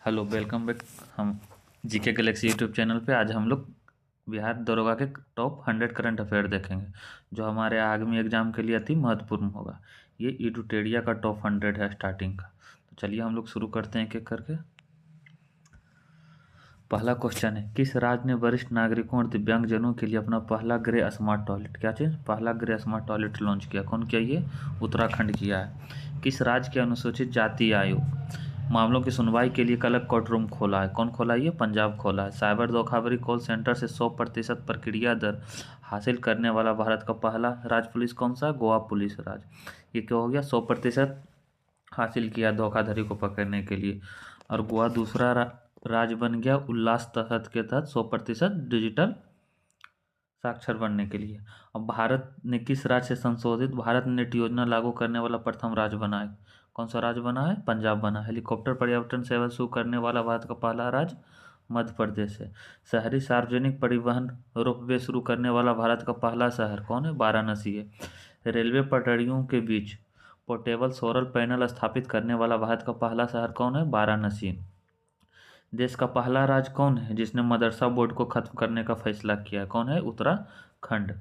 Hello, welcome back. हम GK Galaxy YouTube channel पे आज हम लोग बिहार दरोगा के टॉप 100 करंट अफेयर देखेंगे जो हमारे आगामी एग्जाम के लिए अति महत्वपूर्ण होगा। ये इडुटेरिया का टॉप 100 है स्टार्टिंग का। तो चलिए हम लोग शुरू करते हैं एक एक करके। पहला क्वेश्चन है, किस राज्य ने वरिष्ठ नागरिकों और दिव्यांगजनों के लिए अपना पहला ग्रे स्मार्ट टॉयलेट, क्या चीज़, पहला ग्रे स्मार्ट टॉयलेट लॉन्च किया? कौन किया? ये उत्तराखंड किया है। किस राज्य के अनुसूचित जाति आयोग मामलों की सुनवाई के लिए एक अलग कोर्ट रूम खोला है? कौन खोला है? ये पंजाब खोला है। साइबर धोखाधड़ी कॉल सेंटर से 100% प्रक्रिया दर हासिल करने वाला भारत का पहला राज्य पुलिस कौन सा? गोवा पुलिस राज्य। ये क्या हो गया? 100% हासिल किया धोखाधड़ी को पकड़ने के लिए। और गोवा दूसरा राज्य बन गया उल्लास तहत के तहत 100% डिजिटल साक्षर बनने के लिए। अब भारत ने किस राज्य से संशोधित भारत नेट योजना लागू करने वाला प्रथम राज्य बना है? कौन सा राज्य बना है? पंजाब बना है। हेलीकॉप्टर पर्यटन सेवा शुरू करने वाला भारत का पहला राज्य मध्य प्रदेश है। शहरी सार्वजनिक परिवहन रोपवे शुरू करने वाला भारत का पहला शहर कौन है? वाराणसी है। रेलवे पटरियों के बीच पोर्टेबल सोलर पैनल स्थापित करने वाला भारत का पहला शहर कौन है? वाराणसी। देश का पहला राज्य कौन है जिसने मदरसा बोर्ड को खत्म करने का फैसला किया है? कौन है? उत्तराखंड।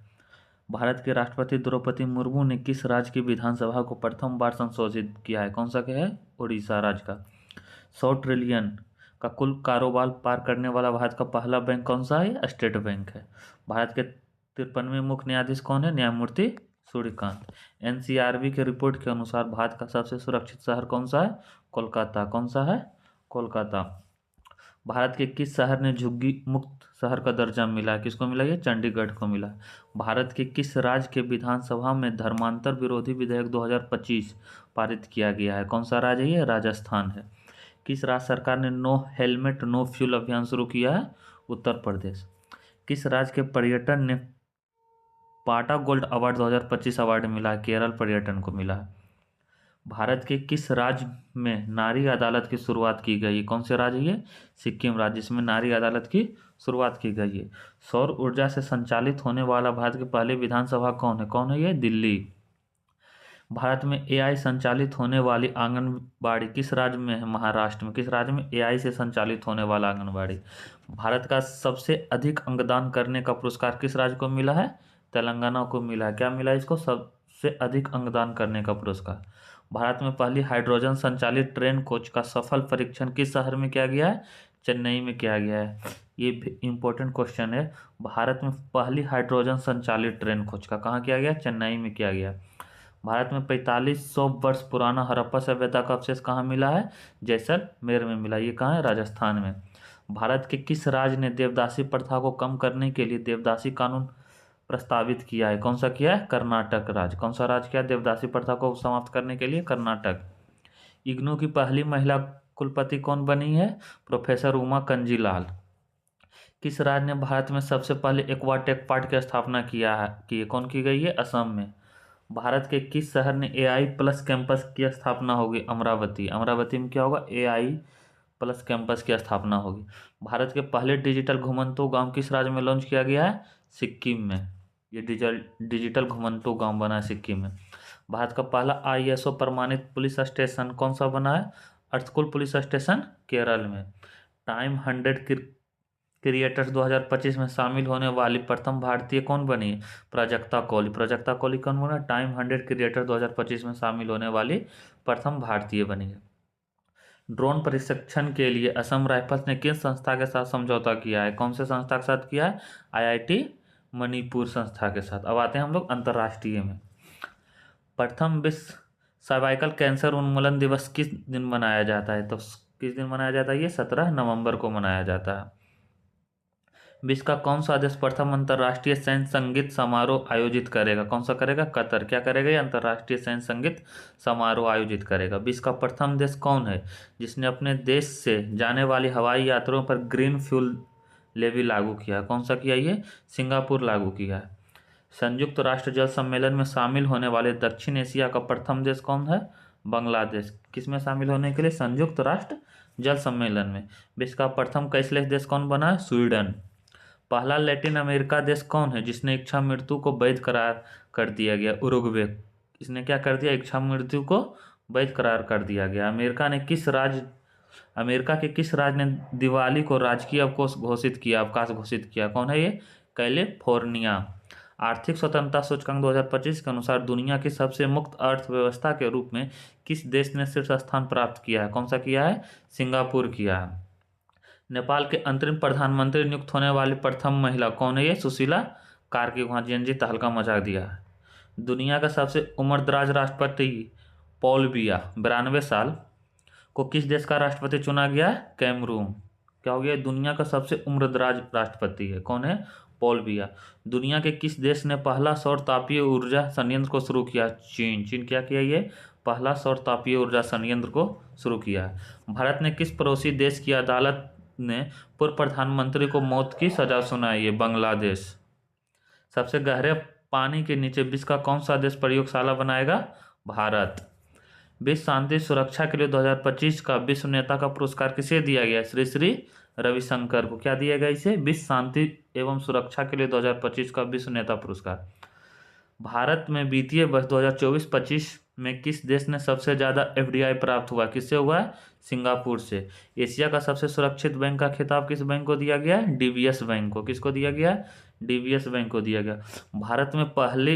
भारत के राष्ट्रपति द्रौपदी मुर्मू ने किस राज्य की विधानसभा को प्रथम बार संशोधित किया है? कौन सा क्या है? उड़ीसा राज्य का। 100 ट्रिलियन का कुल कारोबार पार करने वाला भारत का पहला बैंक कौन सा है? स्टेट बैंक है। भारत के 53वें मुख्य न्यायाधीश कौन है? न्यायमूर्ति सूर्यकांत। एनसीआरबी के रिपोर्ट के अनुसार भारत का सबसे सुरक्षित शहर कौन सा है? कोलकाता। कौन सा है? कोलकाता। भारत के किस शहर ने झुग्गी मुक्त शहर का दर्जा मिला है? किसको मिला? ये चंडीगढ़ को मिला। भारत के किस राज्य के विधानसभा में धर्मांतर विरोधी विधेयक 2025 पारित किया गया है? कौन सा राज्य है? ये राजस्थान है। किस राज्य सरकार ने नो हेलमेट नो फ्यूल अभियान शुरू किया है? उत्तर प्रदेश। किस राज्य के पर्यटन ने पाटा गोल्ड अवार्ड 2025 अवार्ड मिला है? केरल पर्यटन को मिला है। भारत के किस राज्य में नारी अदालत की शुरुआत की गई? कौन से राज्य ये? सिक्किम राज्य, जिसमें नारी अदालत की शुरुआत की गई है। सौर ऊर्जा से संचालित होने वाला भारत के पहले विधानसभा कौन है? कौन है ये? दिल्ली। भारत में एआई संचालित होने वाली आंगनबाड़ी किस राज्य में है? महाराष्ट्र में। किस राज्य में एआई से संचालित होने वाला आंगनबाड़ी? भारत का सबसे अधिक अंगदान करने का पुरस्कार किस राज्य को मिला है? तेलंगाना को मिला है। क्या मिला है इसको? सबसे अधिक अंगदान करने का पुरस्कार। भारत में पहली हाइड्रोजन संचालित ट्रेन कोच का सफल परीक्षण किस शहर में किया गया है? चेन्नई में किया गया है। ये इंपॉर्टेंट क्वेश्चन है। भारत में पहली हाइड्रोजन संचालित ट्रेन कोच का कहाँ किया गया? चेन्नई में किया गया। भारत में 4500 वर्ष पुराना हड़प्पा सभ्यता का अवशेष कहाँ मिला है? जैसलमेर में मिला। ये कहाँ है? राजस्थान में। भारत के किस राज्य ने देवदासी प्रथा को कम करने के लिए देवदासी कानून प्रस्तावित किया है? कौन सा किया है? कर्नाटक राज्य। कौन सा राज्य किया देवदासी प्रथा को समाप्त करने के लिए? कर्नाटक। इग्नू की पहली महिला कुलपति कौन बनी है? प्रोफेसर उमा कंजीलाल। किस राज्य ने भारत में सबसे पहले एक्वाटेक पार्क की स्थापना किया है? कौन की गई है? असम में। भारत के किस शहर ने एआई प्लस कैंपस की स्थापना होगी? अमरावती। अमरावती में क्या होगा? एआई प्लस कैंपस की स्थापना होगी। भारत के पहले डिजिटल घुमंतू गांव किस राज्य में लॉन्च किया गया है? सिक्किम में। ये डिजिटल घुमंतू गांव बना है सिक्किम में। भारत का पहला आईएसओ प्रमाणित पुलिस स्टेशन कौन सा बना है? अर्थकुल पुलिस स्टेशन, केरल में। टाइम 100 क्रिएटर्स 2025 में शामिल होने वाली प्रथम भारतीय कौन बनी? प्राजक्ता कौली। प्राजक्ता कौली कौन बना? टाइम 100 क्रिएटर 2025 में शामिल होने वाली प्रथम भारतीय बनी है। ड्रोन प्रशिक्षण के लिए असम राइफल्स ने किस संस्था के साथ समझौता किया है? कौन से संस्था के साथ किया है? आईआईटी मणिपुर संस्था के साथ। अब आते हैं हम लोग अंतर्राष्ट्रीय में। प्रथम विश्व सर्वाइकल कैंसर उन्मूलन दिवस किस दिन मनाया जाता है? तो किस दिन मनाया जाता है? ये 17 नवंबर को मनाया जाता है। विश्व का कौन सा देश प्रथम अंतर्राष्ट्रीय सैन्य संगीत समारोह आयोजित करेगा? कौन सा करेगा? कतर। क्या करेगा? ये अंतर्राष्ट्रीय सैन्य संगीत समारोह आयोजित करेगा। विश्व का प्रथम देश कौन है जिसने अपने देश से जाने वाली हवाई यात्रियों पर ग्रीन फ्यूल लेवी लागू किया? कौन सा किया? ये सिंगापुर लागू किया है। संयुक्त राष्ट्र जल सम्मेलन में शामिल होने वाले दक्षिण एशिया का प्रथम देश कौन है? बांग्लादेश। किसमें शामिल होने के लिए? संयुक्त राष्ट्र जल सम्मेलन में। विश्व का प्रथम कैशलेस देश कौन बना है? स्वीडन। पहला लैटिन अमेरिका देश कौन है जिसने इच्छा मृत्यु को वैध करार कर दिया गया? उरुग्वे। इसने क्या कर दिया? इच्छा मृत्यु को वैध करार कर दिया गया। अमेरिका ने किस राज्य अमेरिका के किस राज्य ने दिवाली को राजकीय अवकाश घोषित किया? कौन है ये? कैलिफोर्निया। आर्थिक स्वतंत्रता सूचकांक 2025 के अनुसार दुनिया की सबसे मुक्त अर्थव्यवस्था के रूप में किस देश ने शीर्ष स्थान प्राप्त किया है? कौन सा किया है? सिंगापुर किया है। नेपाल के अंतरिम प्रधानमंत्री नियुक्त होने वाली प्रथम महिला कौन है? ये सुशीला कार्की। वहाँ जी तहलका मचा दिया है। दुनिया का सबसे उम्रदराज राष्ट्रपति पॉल बिया 92 साल को किस देश का राष्ट्रपति चुना गया है? कैमरून। क्या हो गया? दुनिया का सबसे उम्रदराज राष्ट्रपति है। कौन है? पॉल बिया। दुनिया के किस देश ने पहला सौर तापीय ऊर्जा संयंत्र को शुरू किया? चीन। चीन क्या किया? ये पहला सौर तापीय ऊर्जा संयंत्र को शुरू किया है। भारत ने किस पड़ोसी देश की अदालत ने पूर्व प्रधानमंत्री को मौत की सजा सुनाई है? बांग्लादेश। सबसे गहरे पानी के नीचे विश्व का कौन सा देश प्रयोगशाला बनाएगा? भारत। विश्व शांति सुरक्षा के लिए 2025 का विश्व नेता का पुरस्कार किसे दिया गया? श्री श्री रविशंकर को। क्या दिया गया इसे? विश्व शांति एवं सुरक्षा के लिए 2025 का विश्व नेता पुरस्कार। भारत में वित्तीय वर्ष 2024-25 में किस देश ने सबसे ज़्यादा एफडीआई प्राप्त हुआ? किससे हुआ है? सिंगापुर से। एशिया का सबसे सुरक्षित बैंक का खिताब किस बैंक को दिया गया? डीबीएस बैंक को। किसको दिया गया? डीबीएस बैंक को दिया गया। भारत में पहली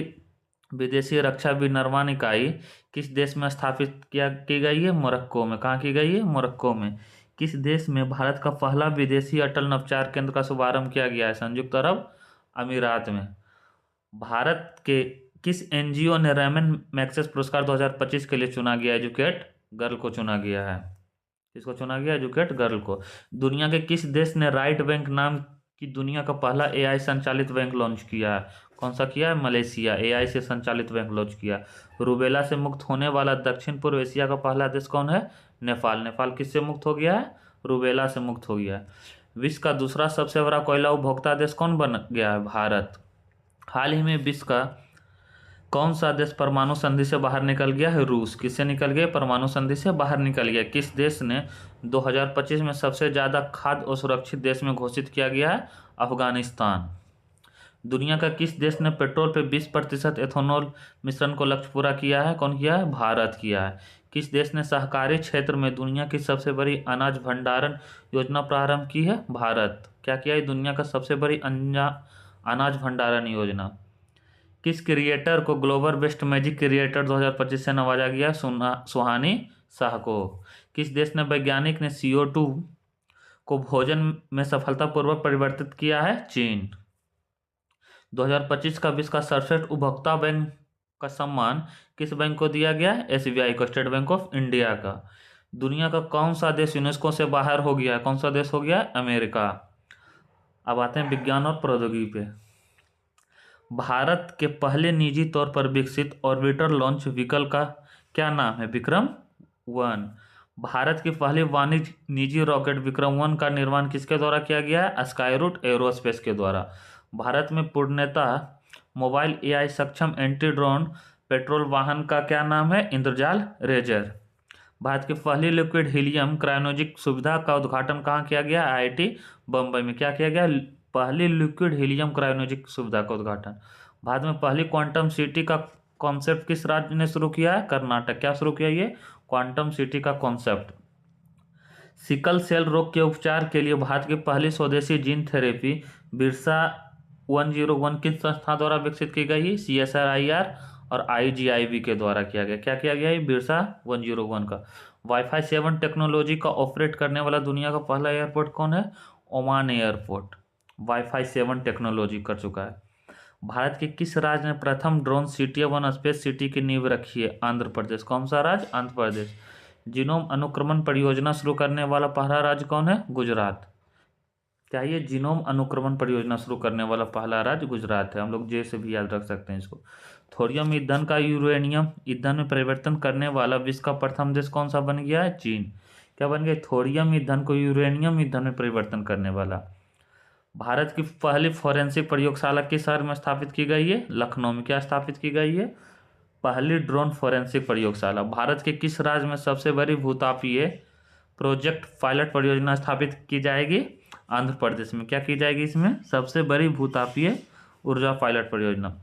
विदेशी रक्षा विनिर्माण इकाई किस देश में स्थापित की गई है? मोरक्को में। कहाँ की गई है? मोरक्को में। किस देश में भारत का पहला विदेशी अटल नवचार केंद्र का शुभारंभ किया गया है? संयुक्त अरब अमीरात में। भारत के किस एनजीओ ने रेमन मैग्सेस पुरस्कार 2025 के लिए चुना गया? एजुकेट गर्ल को चुना गया है। किसको चुना गया? एजुकेट गर्ल को। दुनिया के किस देश ने राइट बैंक नाम की दुनिया का पहला एआई संचालित बैंक लॉन्च किया है? कौन सा किया है? मलेशिया। एआई से संचालित बैंक लॉन्च किया। रूबेला से मुक्त होने वाला दक्षिण पूर्व एशिया का पहला देश कौन है? नेपाल। नेपाल किससे मुक्त हो गया है? रूबेला से मुक्त हो गया है। विश्व का दूसरा सबसे बड़ा कोयला उपभोक्ता देश कौन बन गया है? भारत। हाल ही में विश्व का कौन सा देश परमाणु संधि से बाहर निकल गया है? रूस। किससे निकल गया? परमाणु संधि से बाहर निकल गया। किस देश ने 2025 में सबसे ज़्यादा खाद्य और सुरक्षित देश में घोषित किया गया है? अफगानिस्तान। दुनिया का किस देश ने पेट्रोल पे 20% एथेनॉल मिश्रण को लक्ष्य पूरा किया है? कौन किया है? भारत किया है। किस देश ने सहकारी क्षेत्र में दुनिया की सबसे बड़ी अनाज भंडारण योजना प्रारंभ की है? भारत। क्या किया है? दुनिया का सबसे बड़ी अनाज भंडारण योजना। किस क्रिएटर को ग्लोबल बेस्ट मैजिक क्रिएटर 2025 से नवाजा गया? सुहानी शाह को। किस देश ने वैज्ञानिक ने CO2 को भोजन में सफलतापूर्वक परिवर्तित किया है? चीन। 2025 का विश्व का सर्वश्रेष्ठ उपभोक्ता बैंक का सम्मान किस बैंक को दिया गया है? SBI को, स्टेट बैंक ऑफ इंडिया का। दुनिया का कौन सा देश यूनेस्को से बाहर हो गया है? कौन सा देश हो गया? अमेरिका। अब आते हैं विज्ञान और प्रौद्योगिकी पे। भारत के पहले निजी तौर पर विकसित ऑर्बिटर लॉन्च व्हीकल का क्या नाम है? विक्रम-1। भारत की पहली वाणिज्यिक निजी रॉकेट विक्रम-1 का निर्माण किसके द्वारा किया गया है? स्काईरूट एरोस्पेस के द्वारा। भारत में पूर्णतः मोबाइल AI सक्षम एंटी ड्रोन पेट्रोल वाहन का क्या नाम है? इंद्रजाल रेजर। भारत की पहली लिक्विड हीलियम क्रायोजेनिक सुविधा का उद्घाटन कहाँ किया गया? IIT बम्बई में। क्या किया गया? पहली लिक्विड हीलियम क्रायोजेनिक सुविधा का उद्घाटन। भारत में पहली क्वांटम सिटी का कॉन्सेप्ट किस राज्य ने शुरू किया है? कर्नाटक। क्या शुरू किया? ये क्वांटम सिटी का कॉन्सेप्ट। सिकल सेल रोग के उपचार के लिए भारत की पहली स्वदेशी जीन थेरेपी बिरसा 101 किस संस्था द्वारा विकसित की गई? CSIR और IGIB के द्वारा किया गया। क्या किया गया? बिरसा 101 का। वाईफाई 7 टेक्नोलॉजी का ऑपरेट करने वाला दुनिया का पहला एयरपोर्ट कौन है? ओमान एयरपोर्ट वाईफाई 7 टेक्नोलॉजी कर चुका है। भारत के किस राज्य ने प्रथम drone city one space city की नींव रखी है? आंध्र प्रदेश। कौन सा राज्य? आंध्र प्रदेश। जीनोम अनुक्रमण परियोजना शुरू करने वाला पहला राज्य कौन है? गुजरात। क्या ये जीनोम अनुक्रमण परियोजना शुरू करने वाला पहला राज्य गुजरात है? हम लोग जे से भी याद रख सकते हैं इसको। थोरियम ईंधन का यूरेनियम ईंधन में परिवर्तन करने वाला विश्व का प्रथम देश कौन सा बन गया है? चीन। क्या बन गया? थोरियम ईंधन को यूरेनियम ईंधन में परिवर्तन करने वाला। भारत की पहली फॉरेंसिक प्रयोगशाला किस शहर में स्थापित की गई है? लखनऊ में। क्या स्थापित की गई है? पहली ड्रोन फॉरेंसिक प्रयोगशाला। भारत के किस राज्य में सबसे बड़ी भूतापीय प्रोजेक्ट पायलट परियोजना स्थापित की जाएगी? आंध्र प्रदेश में। क्या की जाएगी इसमें? सबसे बड़ी भूतापीय ऊर्जा पायलट परियोजना।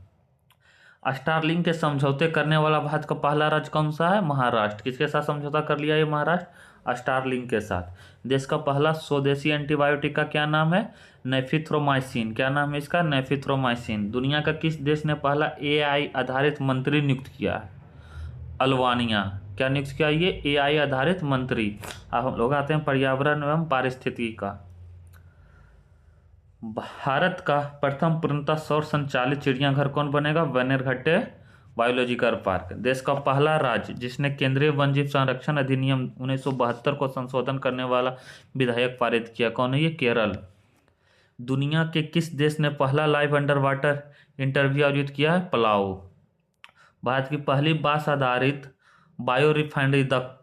स्टारलिंक के समझौते करने वाला भारत का पहला राज्य कौन सा है? महाराष्ट्र। किसके साथ समझौता कर लिया ये महाराष्ट्र? स्टारलिंक के साथ। देश का पहला स्वदेशी एंटीबायोटिक का क्या नाम है? नेफिथ्रोमाइसिन। क्या नाम है इसका? नेफिथ्रोमाइसिन। दुनिया का किस देश ने पहला AI आधारित मंत्री नियुक्त किया है? अल्बानिया। क्या नियुक्त किया? ये AI आधारित मंत्री। अब हम लोग आते हैं पर्यावरण एवं पारिस्थितिकी का। भारत का प्रथम पूर्णतः सौर संचालित चिड़ियाघर कौन बनेगा? बनेरघट्टे बायोलॉजिकल पार्क। देश का पहला राज्य जिसने केंद्रीय वन्यजीव संरक्षण अधिनियम 1972 को संशोधन करने वाला विधेयक पारित किया, कौन है ये? केरल। दुनिया के किस देश ने पहला लाइव अंडर वाटर इंटरव्यू आयोजित किया है? पलाऊ। भारत की पहली बांस आधारित bio refinery the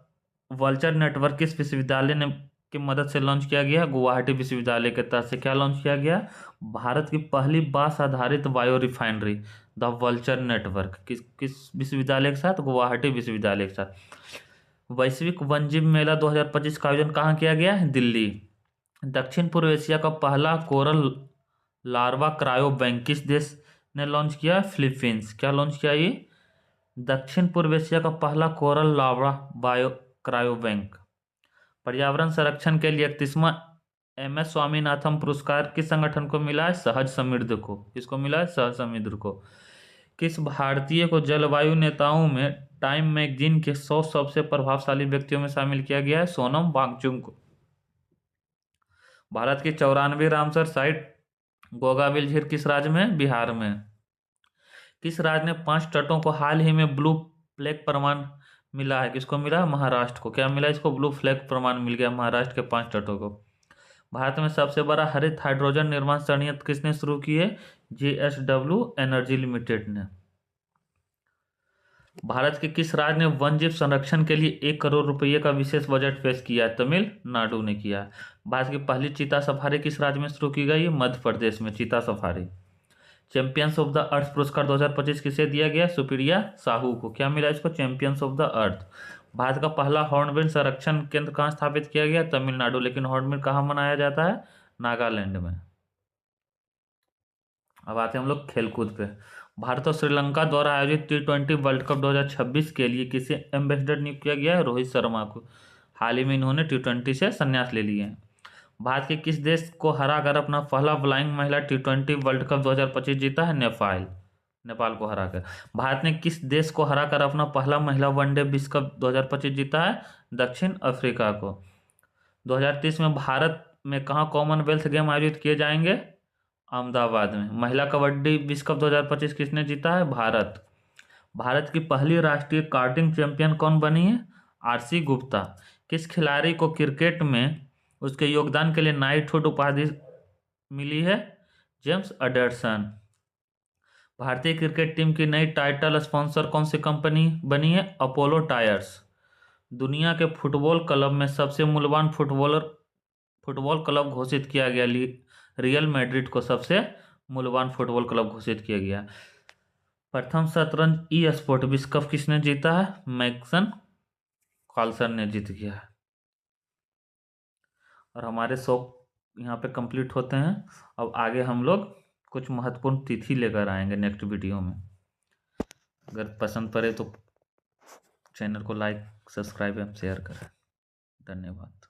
vulture network किस विश्वविद्यालय ने की मदद से लॉन्च किया गया? गुवाहाटी विश्वविद्यालय के तहत से क्या लॉन्च किया गया? भारत की पहली बांस आधारित bio refinery the vulture network किस किस विश्वविद्यालय के साथ? गुवाहाटी विश्वविद्यालय के साथ। वैश्विक वन्यजीव मेला 2025 का आयोजन कहाँ किया गया है? दिल्ली। दक्षिण पूर्व एशिया का पहला कोरल लार्वा क्रायो बैंक किस देश ने लॉन्च किया? फिलीपींस। क्या लॉन्च किया ये? दक्षिण पूर्व एशिया का पहला coral larva bio cryo bank. पर्यावरण संरक्षण के लिए 31वां MS स्वामीनाथन पुरस्कार किस संगठन को मिला है? सहज समृद्ध को। किसको मिला है? सहज समृद्ध को। किस भारतीय को जलवायु नेताओं में टाइम मैगजीन के 100 सबसे प्रभावशाली व्यक्तियों में शामिल किया गया है? सोनम वांगचुक को। भारत की 94 रामसर साइट गोगाबिल झील किस राज्य में? बिहार में। किस राज्य ने 5 तटों को हाल ही में ब्लू फ्लैग प्रमाण मिला है? किसको मिला है? महाराष्ट्र को। क्या मिला? इसको ब्लू फ्लैग प्रमाण मिल गया महाराष्ट्र के 5 तटों को। भारत में सबसे बड़ा हरित हाइड्रोजन निर्माण संयंत्र किसने शुरू की है? JSW एनर्जी लिमिटेड ने। भारत के किस राज्य ने वन्यजीव संरक्षण के लिए 1 करोड़ रुपये का विशेष बजट पेश किया है? तमिलनाडु ने किया। भारत की पहली चीता सफारी किस राज्य में शुरू की गई? मध्य प्रदेश में चीता safari. Champions of the earth पुरस्कार 2025 किसे दिया गया? सुप्रिया साहू को। क्या मिला इसको? Champions of the earth. Bharat का पहला हॉर्नबिल संरक्षण केंद्र कहाँ स्थापित किया गया? तमिलनाडु। लेकिन हॉर्नबिल कहाँ मनाया जाता है? नागालैंड में। अब आते हैं हम लोग खेलकूद पे। भारत और श्रीलंका द्वारा आयोजित T20 वर्ल्ड कप 2026 के लिए किसे एम्बेसडर नियुक्त किया गया है? रोहित शर्मा को। हाल ही में इन्होंने T20 से संन्यास ले लिए हैं। भारत के किस देश को हराकर अपना पहला फ्लाइंग महिला T20 वर्ल्ड कप 2025 जीता है? नेपाल को हराकर। भारत ने किस देश को हराकर अपना पहला महिला वनडे विश्व कप 2025 जीता है? दक्षिण अफ्रीका को। 2030 में भारत में कहाँ कॉमनवेल्थ गेम आयोजित किए जाएंगे? अहमदाबाद में। महिला कबड्डी विश्व कप 2025 किसने जीता है? भारत। भारत की पहली राष्ट्रीय कार्टिंग चैंपियन कौन बनी है? RC गुप्ता। किस खिलाड़ी को क्रिकेट में उसके योगदान के लिए नाइटहुड उपाधि मिली है? James Anderson. भारतीय क्रिकेट टीम की नई टाइटल स्पॉन्सर कौन सी कंपनी बनी है? Apollo tyres. दुनिया के फुटबॉल क्लब में सबसे मूल्यवान फुटबॉल क्लब घोषित किया गया। रियल मैड्रिड को सबसे मूल्यवान फुटबॉल क्लब घोषित किया गया। प्रथम शतरंज स्पोर्ट विश्व कप किसने जीता है? मैग्नस कार्लसन ने जीत गया है। और हमारे 100 यहाँ पे कंप्लीट होते हैं। अब आगे हम लोग कुछ महत्वपूर्ण तिथि लेकर आएंगे नेक्स्ट वीडियो में। अगर पसंद पड़े तो चैनल को लाइक, सब्सक्राइब एवं शेयर करें। धन्यवाद।